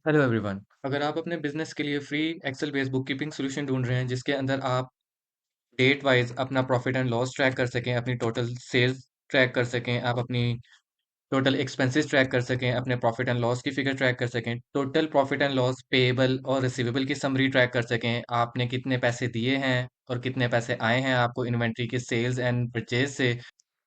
Hello everyone. अगर आप अपने बिजनेस के लिए free excel based book keeping solution ढूंढ रहे हैं जिसके अंदर आप डेट वाइज अपना प्रॉफिट एंड लॉस ट्रैक कर सकें, अपनी टोटल सेल्स ट्रैक कर सकें, आप अपनी टोटल एक्सपेंसेस ट्रैक कर सकें, अपने प्रॉफिट एंड लॉस की फिगर ट्रैक कर सकें, total profit and loss payable और रिसीवेबल की समरी ट्रैक कर सकें, आपने कितने पैसे दिए हैं और कितने पैसे आए हैं आपको इन्वेंट्री की सेल्स एंड परचेज से,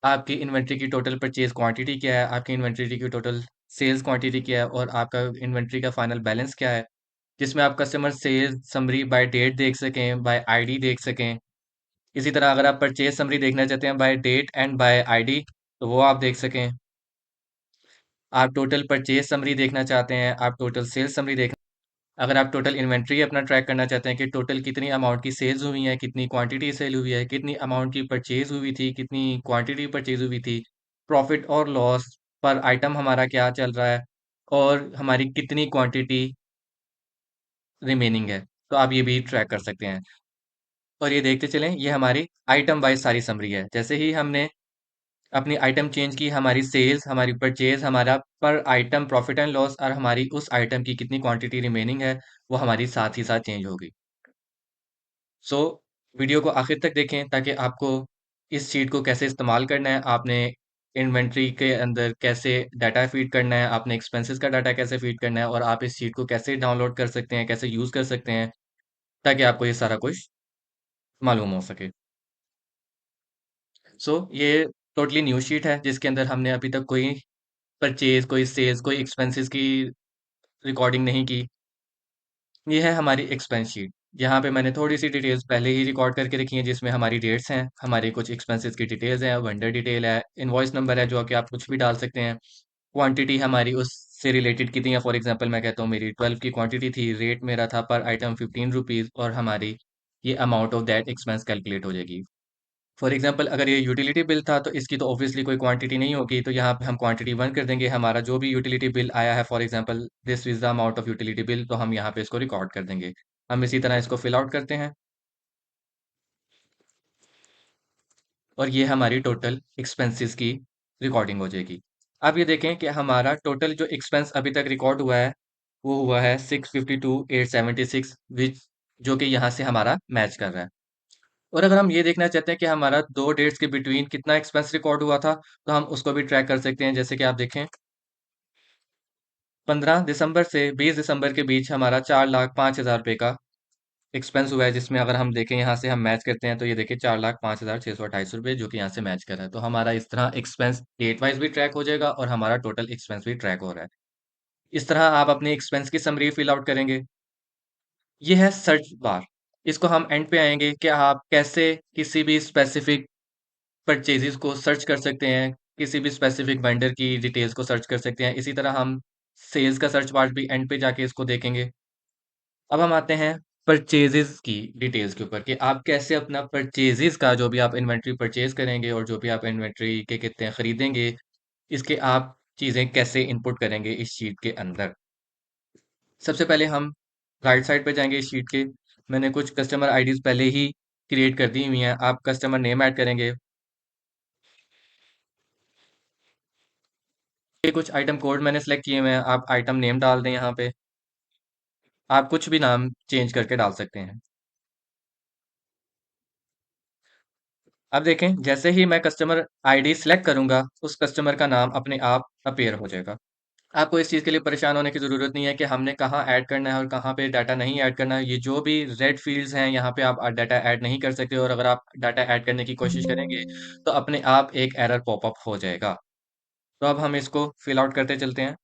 आपकी इन्वेंट्री की टोटल परचेज क्वांटिटी क्या है, आपकी इन्वेंट्री की टोटल सेल्स क्वांटिटी क्या है और आपका इन्वेंट्री का फाइनल बैलेंस क्या है, जिसमें आप customer sales summary by date देख सकें, बाय आईडी देख सकें। इसी तरह अगर आप परचेज समरी देखना चाहते हैं by date and by ID, तो वो आप देख सकें। आप टोटल परचेज समरी देखना चाहते हैं, आप टोटल सेल्स समरी देख अगर आप टोटल इन्वेंट्री अपना ट्रैक करना चाहते हैं कि टोटल कितनी अमाउंट की सेल्स हुई है, कितनी क्वांटिटी सेल हुई है, कितनी अमाउंट की परचेज हुई थी, कितनी क्वांटिटी परचेज हुई थी, प्रॉफिट और लॉस पर आइटम हमारा क्या चल रहा है और हमारी कितनी क्वांटिटी रिमेनिंग है, तो आप ये भी ट्रैक कर सकते हैं। और ये देखते चलें, ये हमारी आइटम वाइज सारी समरी है। जैसे ही हमने अपनी आइटम चेंज की, हमारी सेल्स, हमारी परचेज, हमारा पर आइटम प्रॉफिट एंड लॉस और हमारी उस आइटम की कितनी क्वांटिटी रिमेनिंग है, वो हमारी साथ ही साथ चेंज होगी। सो वीडियो को आखिर तक देखें ताकि आपको इस शीट को कैसे इस्तेमाल करना है, आपने इन्वेंट्री के अंदर कैसे डाटा फीड करना है, आपने एक्सपेंसेस का डाटा कैसे फीड करना है और आप इस शीट को कैसे डाउनलोड कर सकते हैं, कैसे यूज़ कर सकते हैं, ताकि आपको ये सारा कुछ मालूम हो सके। सो ये टोटली न्यू शीट है जिसके अंदर हमने अभी तक कोई परचेज, कोई सेल्स, कोई एक्सपेंसेस की रिकॉर्डिंग नहीं की। ये है हमारी एक्सपेंस शीट। यहाँ पे मैंने थोड़ी-सी डिटेल्स पहले ही रिकॉर्ड करके रखी हैं जिसमें हमारी डेट्स हैं, हमारी कुछ एक्सपेंसेस की डिटेल्स हैं, वेंडर डिटेल है, इनवॉइस नंबर है जो कि आप कुछ भी डाल सकते हैं। क्वांटिटी हमारी उससे रिलेटेड कितनी है, फॉर एग्जांपल मैं कहता हूँ मेरी 12 की क्वांटिटी थी, रेट मेरा था पर आइटम 15 रुपीज़ और हमारी ये amount of that expense calculate हो जाएगी। फॉर एग्जांपल अगर ये यूटिलिटी बिल था तो इसकी तो ऑब्वियसली कोई क्वांटिटी नहीं होगी, तो यहाँ पे हम क्वांटिटी 1 कर देंगे। हमारा जो भी यूटिलिटी बिल आया है, for example this is the amount of utility bill, तो हम यहाँ पे इसको रिकॉर्ड कर देंगे। हम इसी तरह इसको फिल आउट करते हैं और ये हमारी टोटल एक्सपेंसेस की रिकॉर्डिंग हो जाएगी। अब ये देखें कि हमारा टोटल जो एक्सपेंस अभी तक रिकॉर्ड हुआ है वो हुआ है 652,876, विच जो कि यहाँ से हमारा मैच कर रहा है। और अगर हम ये देखना चाहते हैं कि हमारा 2 डेट्स के बिटवीन कितना एक्सपेंस रिकॉर्ड हुआ था, तो हम उसको भी ट्रैक कर सकते हैं। जैसे कि आप देखें 15 दिसंबर से 20 दिसंबर के बीच हमारा 4,05,000 रुपए का एक्सपेंस हुआ है, जिसमें अगर हम देखें यहाँ से हम मैच करते हैं तो ये देखिए 4,05,628 रुपए जो कि यहाँ से मैच कर रहा है। तो हमारा इस तरह एक्सपेंस डेट वाइज भी ट्रैक हो जाएगा और हमारा टोटल एक्सपेंस भी ट्रैक हो रहा है। इस तरह आप अपनी एक्सपेंस की समरी फिल आउट करेंगे। ये है सर्च बार। इसको हम एंड पे आएंगे कि आप कैसे किसी भी स्पेसिफिक परचेज़ेज़ को सर्च कर सकते हैं, किसी भी स्पेसिफ़िक वेंडर की डिटेल्स को सर्च कर सकते हैं। इसी तरह हम सेल्स का सर्च पार्ट भी एंड पे जाके इसको देखेंगे। अब हम आते हैं परचेज़ेज़ की डिटेल्स के ऊपर कि आप कैसे अपना परचेज़ेज़ का जो भी आप इन्वेंट्री परचेज़ करेंगे और जो भी आप इन्वेंट्री के कितने खरीदेंगे, इसके आप चीज़ें कैसे इनपुट करेंगे इस शीट के अंदर। सबसे पहले हम राइट साइड पे जाएँगे इस शीट के। मैंने कुछ कस्टमर आईडीज़ पहले ही क्रिएट कर दी हुई हैं। आप कस्टमर नेम ऐड करेंगे। ये कुछ आइटम कोड मैंने सेलेक्ट किए हुए हैं, आप आइटम नेम डाल दें यहाँ पे। आप कुछ भी नाम चेंज करके डाल सकते हैं। अब देखें जैसे ही मैं कस्टमर आईडी सेलेक्ट करूंगा, उस कस्टमर का नाम अपने आप अपीयर हो जाएगा। आपको इस चीज़ के लिए परेशान होने की ज़रूरत नहीं है कि हमने कहाँ ऐड करना है और कहाँ पे डाटा नहीं ऐड करना है। ये जो भी रेड फील्ड्स हैं यहाँ पे आप डाटा ऐड नहीं कर सकते और अगर आप डाटा ऐड करने की कोशिश करेंगे तो अपने आप एक एरर पॉपअप हो जाएगा। तो अब हम इसको फिल आउट करते चलते हैं।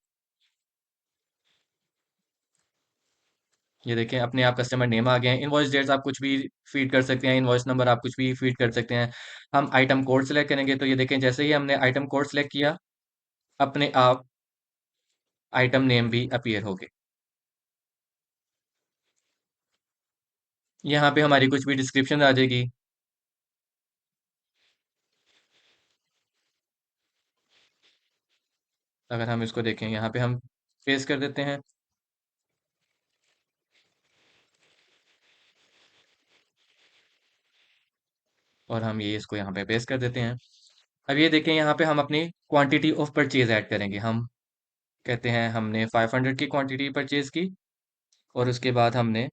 ये देखें अपने आप कस्टमर नेम आ गया है। इनवॉइस डेट्स आप कुछ भी फीड कर सकते हैं, इनवॉइस नंबर आप कुछ भी फीड कर सकते हैं। हम आइटम कोड सेलेक्ट करेंगे तो ये देखें जैसे ही हमने आइटम कोड सेलेक्ट किया, अपने आप आइटम नेम भी अपीयर हो गए। यहाँ पे हमारी कुछ भी डिस्क्रिप्शन आ जाएगी। अगर हम इसको देखें यहाँ पे हम पेस्ट कर देते हैं और हम ये इसको यहाँ पे पेस्ट कर देते हैं। अब ये देखें यहाँ पे हम अपनी क्वांटिटी ऑफ परचेज ऐड करेंगे। हम कहते हैं हमने 500 की क्वांटिटी परचेज की, और उसके बाद हमने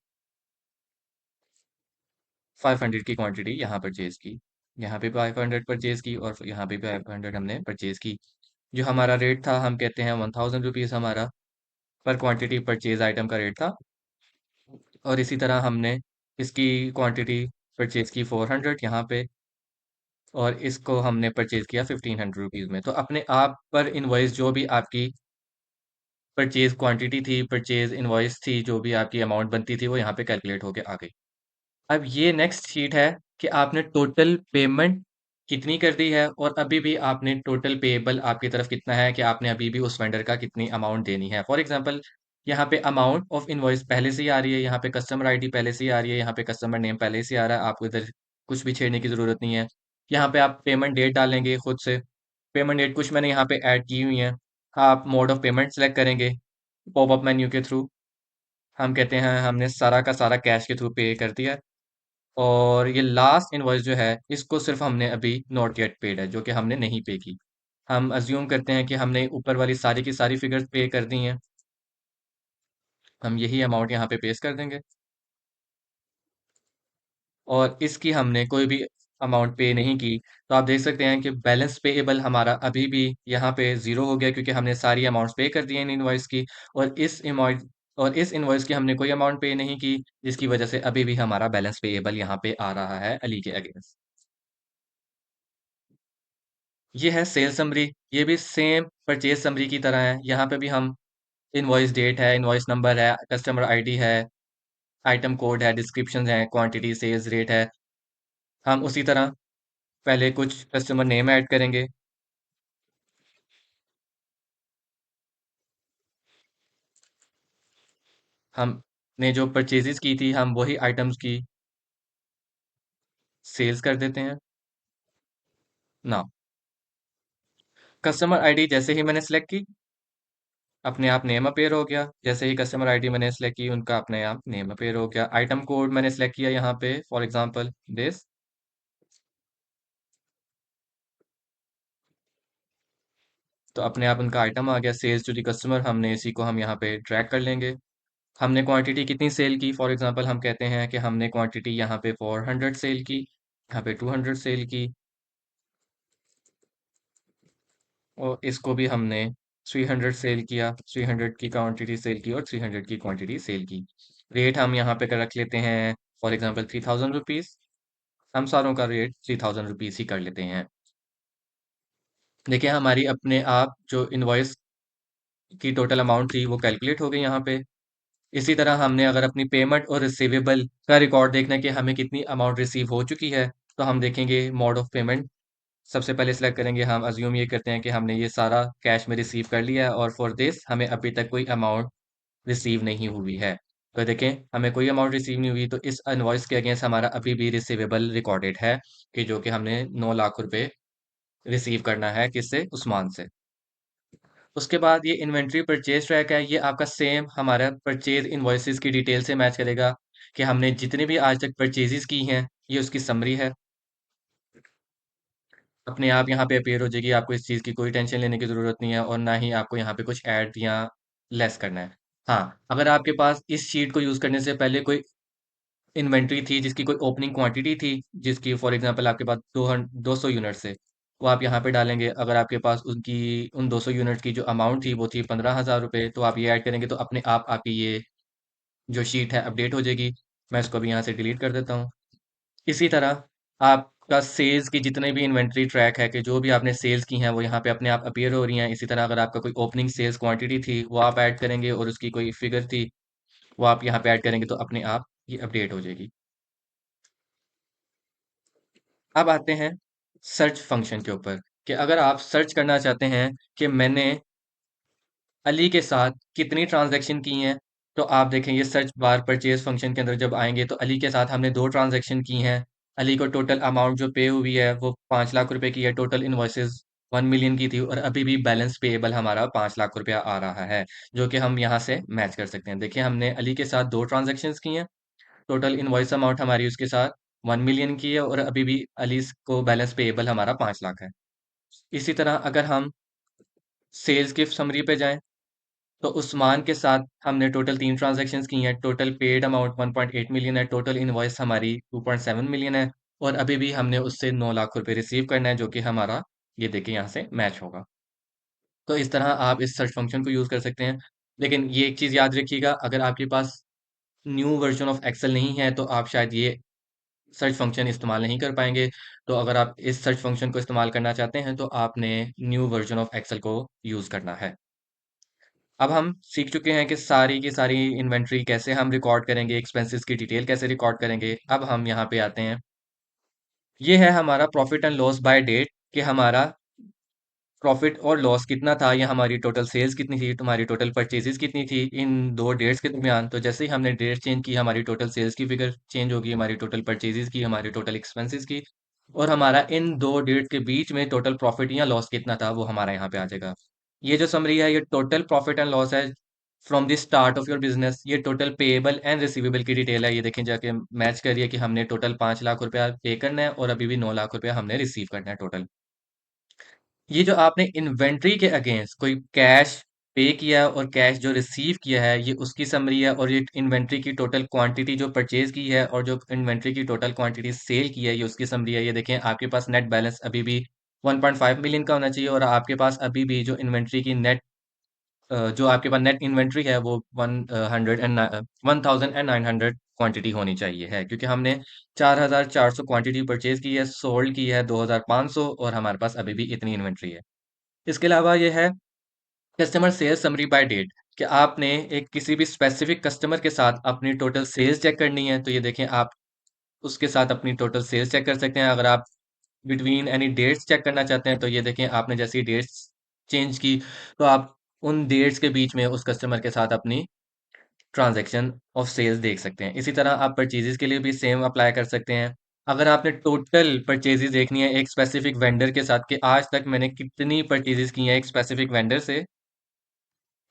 500 की क्वांटिटी यहाँ परचेज की। यहाँ पे 500 परचेज की और यहाँ पे 500 हमने परचेज की। जो हमारा रेट था, हम कहते हैं 1000 रुपीज़ हमारा पर क्वांटिटी परचेज आइटम का रेट था। और इसी तरह हमने इसकी क्वांटिटी परचेज की 400 यहाँ पे, और इसको हमने परचेज किया 1500 रुपीज़ में। तो अपने आप पर इनवॉइस जो भी आपकी परचेज क्वांटिटी थी, परचेज इनवॉइस थी, जो भी आपकी अमाउंट बनती थी, वो यहाँ पे कैलकुलेट होके आ गई। अब ये नेक्स्ट शीट है कि आपने टोटल पेमेंट कितनी कर दी है, और अभी भी आपने टोटल पेएबल आपकी तरफ कितना है, कि आपने अभी भी उस वेंडर का कितनी अमाउंट देनी है। फॉर एग्जांपल, यहाँ पे अमाउंट ऑफ इनवॉइस पहले से ही आ रही है, यहाँ पे कस्टमर आईडी पहले से ही आ रही है, यहाँ पे कस्टमर नेम पहले से आ रहा है, आपको इधर कुछ भी छेड़ने की ज़रूरत नहीं है। यहाँ पे आप पेमेंट डेट डालेंगे खुद से। पेमेंट डेट कुछ मैंने यहाँ पे ऐड की हुई है। आप मोड ऑफ पेमेंट सेलेक्ट करेंगे पॉपअप मेन्यू के थ्रू। हम कहते हैं हमने सारा का सारा कैश के थ्रू पे कर दिया है। और ये लास्ट इनवॉइस जो है, इसको सिर्फ हमने अभी नॉट येट पेड है, जो कि हमने नहीं पे की। हम अज्यूम करते हैं कि हमने ऊपर वाली सारी की सारी फिगर्स पे कर दी हैं। हम यही अमाउंट यहाँ पे पेश कर देंगे, और इसकी हमने कोई भी अमाउंट पे नहीं की। तो आप देख सकते हैं कि बैलेंस पेएबल हमारा अभी भी यहाँ पे ज़ीरो हो गया, क्योंकि हमने सारी अमाउंट्स पे कर दी हैं इन इनवॉइस की। और इस इनवॉइस की हमने कोई अमाउंट पे नहीं की, जिसकी वजह से अभी भी हमारा बैलेंस पेएबल यहाँ पे आ रहा है अली के अगेंस्ट। ये है सेल समरी। ये भी सेम परचेज समरी की तरह है। यहाँ पे भी हम इनवॉइस डेट है, इनवॉइस नंबर है, कस्टमर आईडी है, आइटम कोड है, डिस्क्रिप्शन है, क्वांटिटी, सेल्स रेट है। हम उसी तरह पहले कुछ कस्टमर नेम ऐड करेंगे। हमने जो परचेजेस की थी, हम वही आइटम्स की सेल्स कर देते हैं ना। कस्टमर आईडी जैसे ही मैंने सेलेक्ट की, अपने आप नेम अपेयर हो गया। जैसे ही कस्टमर आईडी मैंने सेलेक्ट की, उनका अपने आप नेम अपेयर हो गया। आइटम कोड मैंने सेलेक्ट किया यहाँ पे, फॉर एग्जांपल दिस, तो अपने आप उनका आइटम आ गया। सेल्स टू दी कस्टमर, हमने इसी को हम यहाँ पे ट्रैक कर लेंगे। हमने क्वांटिटी कितनी सेल की, फॉर एग्जांपल हम कहते हैं कि हमने क्वांटिटी यहाँ पे 400 सेल की, यहाँ पे 200 सेल की, और इसको भी हमने 300 सेल किया, 300 की क्वांटिटी सेल की और 300 की क्वांटिटी सेल की। रेट हम यहाँ पे कर रख लेते हैं, फॉर एग्जांपल 3000 रुपीज़। हम सारों का रेट 3000 रुपीज़ ही कर लेते हैं। देखिए हमारी अपने आप जो इनवॉइस की टोटल अमाउंट थी, वो कैलकुलेट हो गई यहाँ पे। इसी तरह हमने अगर अपनी पेमेंट और रिसीवेबल का रिकॉर्ड देखना है कि हमें कितनी अमाउंट रिसीव हो चुकी है, तो हम देखेंगे मोड ऑफ पेमेंट सबसे पहले सेलेक्ट करेंगे। हम अज्यूम ये करते हैं कि हमने ये सारा कैश में रिसीव कर लिया है, और फॉर दिस हमें अभी तक कोई अमाउंट रिसीव नहीं हुई है। तो देखें हमें कोई अमाउंट रिसीव नहीं हुई, तो इस इनवॉइस के अगेंस्ट हमारा अभी भी रिसीवेबल रिकॉर्डेड है, कि जो कि हमने 9 लाख रुपए रिसीव करना है किससे, उस्मान से। उसके बाद ये इन्वेंट्री परचेज ट्रैक है। ये आपका सेम हमारा परचेज इनवॉइसेस की डिटेल से मैच करेगा, कि हमने जितने भी आज तक परचेजेस की हैं, ये उसकी समरी है। अपने आप यहाँ पे अपीयर हो जाएगी, आपको इस चीज़ की कोई टेंशन लेने की ज़रूरत नहीं है, और ना ही आपको यहाँ पे कुछ ऐड या लेस करना है। हाँ, अगर आपके पास इस शीट को यूज़ करने से पहले कोई इन्वेंट्री थी, जिसकी कोई ओपनिंग क्वांटिटी थी, जिसकी फॉर एग्जांपल आपके पास 200 यूनिट्स थे, वो आप यहाँ पे डालेंगे। अगर आपके पास उनकी उन 200 यूनिट की जो अमाउंट थी, वो थी 15,000 रुपये, तो आप ये ऐड करेंगे, तो अपने आप आपकी ये जो शीट है अपडेट हो जाएगी। मैं इसको अभी यहाँ से डिलीट कर देता हूँ। इसी तरह आपका सेल्स की जितने भी इन्वेंट्री ट्रैक है, कि जो भी आपने सेल्स की हैं, वो यहाँ पे अपने आप अपीयर हो रही हैं। इसी तरह अगर आपका कोई ओपनिंग सेल्स क्वांटिटी थी, वो आप ऐड करेंगे, और उसकी कोई फिगर थी, वो आप यहाँ पे ऐड करेंगे, तो अपने आप ये अपडेट हो जाएगी। अब आते हैं सर्च फंक्शन के ऊपर, कि अगर आप सर्च करना चाहते हैं कि मैंने अली के साथ कितनी ट्रांजैक्शन की हैं, तो आप देखें ये सर्च बार परचेज फंक्शन के अंदर जब आएंगे, तो अली के साथ हमने 2 ट्रांजैक्शन की हैं। अली को टोटल अमाउंट जो पे हुई है, वो 5 लाख रुपए की है। टोटल इन्वॉइसेस 1 मिलियन की थी, और अभी भी बैलेंस पेएबल हमारा 5 लाख रुपया आ रहा है, जो कि हम यहाँ से मैच कर सकते हैं। देखिए हमने अली के साथ 2 ट्रांजेक्शन की हैं। टोटल इनवॉइस अमाउंट हमारी उसके साथ 1 मिलियन की है, और अभी भी अली को बैलेंस पेएबल हमारा 5 लाख है। इसी तरह अगर हम सेल्स की समरी पे जाएं, तो उस्मान के साथ हमने टोटल 3 ट्रांज़ैक्शंस की हैं, टोटल पेड अमाउंट 1.8 मिलियन है, टोटल इनवॉइस हमारी 2.7 मिलियन है और अभी भी हमने उससे 9 लाख रुपए रिसीव करना है जो कि हमारा ये देखिए यहाँ से मैच होगा। तो इस तरह आप इस सर्च फंक्शन को यूज़ कर सकते हैं। लेकिन ये एक चीज़ याद रखिएगा, अगर आपके पास न्यू वर्ज़न ऑफ एक्सेल नहीं है तो आप शायद ये सर्च फंक्शन इस्तेमाल नहीं कर पाएँगे। तो अगर आप इस सर्च फंक्शन को इस्तेमाल करना चाहते हैं तो आपने न्यू वर्ज़न ऑफ एक्सेल को यूज़ करना है। अब हम सीख चुके हैं कि सारी की सारी इन्वेंट्री कैसे हम रिकॉर्ड करेंगे, एक्सपेंसेस की डिटेल कैसे रिकॉर्ड करेंगे। अब हम यहाँ पे आते हैं। ये है हमारा profit and loss by date कि हमारा प्रॉफिट और लॉस कितना था या हमारी टोटल सेल्स कितनी थी, हमारी टोटल परचेजेस कितनी थी इन 2 डेट्स के दरमियान। तो जैसे ही हमने डेट चेंज की, हमारी टोटल सेल्स की फिगर चेंज होगी, हमारी टोटल परचेजेस की, हमारी टोटल एक्सपेंसेस की और हमारा इन 2 डेट के बीच में टोटल प्रॉफिट या लॉस कितना था, वो हमारा यहाँ पे आ जाएगा। ये जो समरी है, ये टोटल प्रॉफिट एंड लॉस है from the start of your business. ये टोटल पेएबल एंड रिसीवेबल की डिटेल है। ये देखें जाके मैच करिए कि हमने टोटल 5 लाख रुपया पे करना है और अभी भी 9 लाख रुपया हमने रिसीव करना है टोटल। ये जो आपने इन्वेंट्री के अगेंस्ट कोई कैश पे किया और कैश जो रिसीव किया है, ये उसकी समरी है और ये इन्वेंट्री की टोटल क्वांटिटी जो परचेज की है और जो इन्वेंट्री की टोटल क्वांटिटी सेल की है, ये उसकी समरी है। ये देखें आपके पास नेट बैलेंस अभी भी 1.5 मिलियन का होना चाहिए और आपके पास अभी भी जो इन्वेंट्री की जो आपके पास नेट इन्वेंट्री है वो 1,900 क्वांटिटी होनी चाहिए है, क्योंकि हमने 4,400 क्वांटिटी परचेज की है, सोल्ड की है 2,500 और हमारे पास अभी भी इतनी इन्वेंट्री है। इसके अलावा ये है customer sales summary by date कि आपने एक किसी भी स्पेसिफिक कस्टमर के साथ अपनी टोटल सेल्स चेक करनी है। तो ये देखें आप उसके साथ अपनी टोटल सेल्स चेक कर सकते हैं। अगर आप बिटवीन एनी डेट्स चेक करना चाहते हैं तो ये देखें आपने जैसी डेट्स चेंज की तो आप उन डेट्स के बीच में उस कस्टमर के साथ अपनी ट्रांजैक्शन ऑफ सेल्स देख सकते हैं। इसी तरह आप परचेजेस के लिए भी सेम अप्लाई कर सकते हैं। अगर आपने टोटल परचेजेस देखनी है एक स्पेसिफिक वेंडर के साथ कि आज तक मैंने कितनी परचेजेस की हैं एक स्पेसिफिक वेंडर से,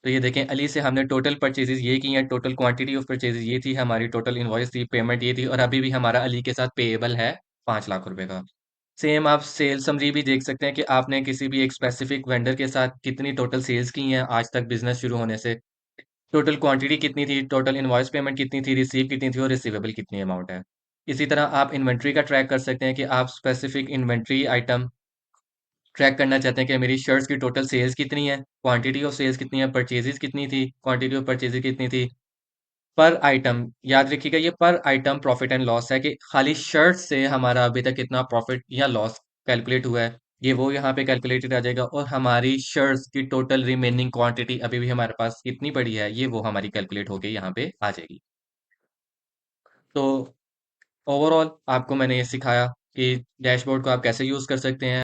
तो ये देखें अली से हमने टोटल परचेजेस ये की हैं, टोटल क्वांटिटी ऑफ परचेजेस ये थी, हमारी टोटल इनवॉइस थी, पेमेंट ये थी और अभी भी हमारा अली के साथ पेएबल है 5 लाख रुपए का। सेम आप सेल समरी भी देख सकते हैं कि आपने किसी भी एक स्पेसिफिक वेंडर के साथ कितनी टोटल सेल्स की हैं आज तक बिजनेस शुरू होने से, टोटल क्वांटिटी कितनी थी, टोटल इनवॉइस पेमेंट कितनी थी, रिसीव कितनी थी और रिसीवेबल कितनी अमाउंट है। इसी तरह आप इन्वेंट्री का ट्रैक कर सकते हैं कि आप स्पेसिफिक इन्वेंट्री आइटम ट्रैक करना चाहते हैं कि मेरी शर्ट्स की टोटल सेल्स कितनी है, क्वांटिटी ऑफ सेल्स कितनी है, परचेजेस कितनी थी, क्वांटिटी ऑफ परचेजेस कितनी थी, पर आइटम। याद रखिएगा ये पर आइटम प्रॉफिट एंड लॉस है कि खाली शर्ट से हमारा अभी तक कितना प्रॉफिट या लॉस कैलकुलेट हुआ है, ये वो यहाँ पे कैलकुलेटेड आ जाएगा और हमारी शर्ट्स की टोटल रिमेनिंग क्वांटिटी अभी भी हमारे पास कितनी पड़ी है, ये वो हमारी कैलकुलेट होके यहाँ पे आ जाएगी। तो ओवरऑल आपको मैंने ये सिखाया कि डैशबोर्ड को आप कैसे यूज़ कर सकते हैं।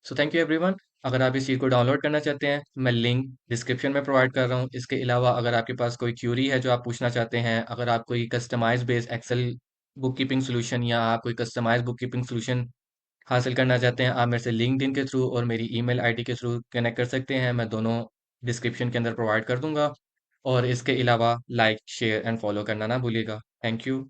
So thank you everyone. अगर आप इस चीज़ को डाउनलोड करना चाहते हैं, मैं लिंक डिस्क्रिप्शन में प्रोवाइड कर रहा हूँ। इसके अलावा अगर आपके पास कोई क्यूरी है जो आप पूछना चाहते हैं, अगर आप कोई customise based excel book keeping solution या आप कोई कस्टमाइज बुक कीपिंग सोल्यूशन हासिल करना चाहते हैं, आप मेरे से लिंक्डइन के थ्रू और मेरी ईमेल आईडी के थ्रू कनेक्ट कर सकते हैं। मैं दोनों डिस्क्रिप्शन के अंदर प्रोवाइड कर दूंगा और इसके अलावा लाइक शेयर एंड फॉलो करना ना भूलिएगा। Thank you.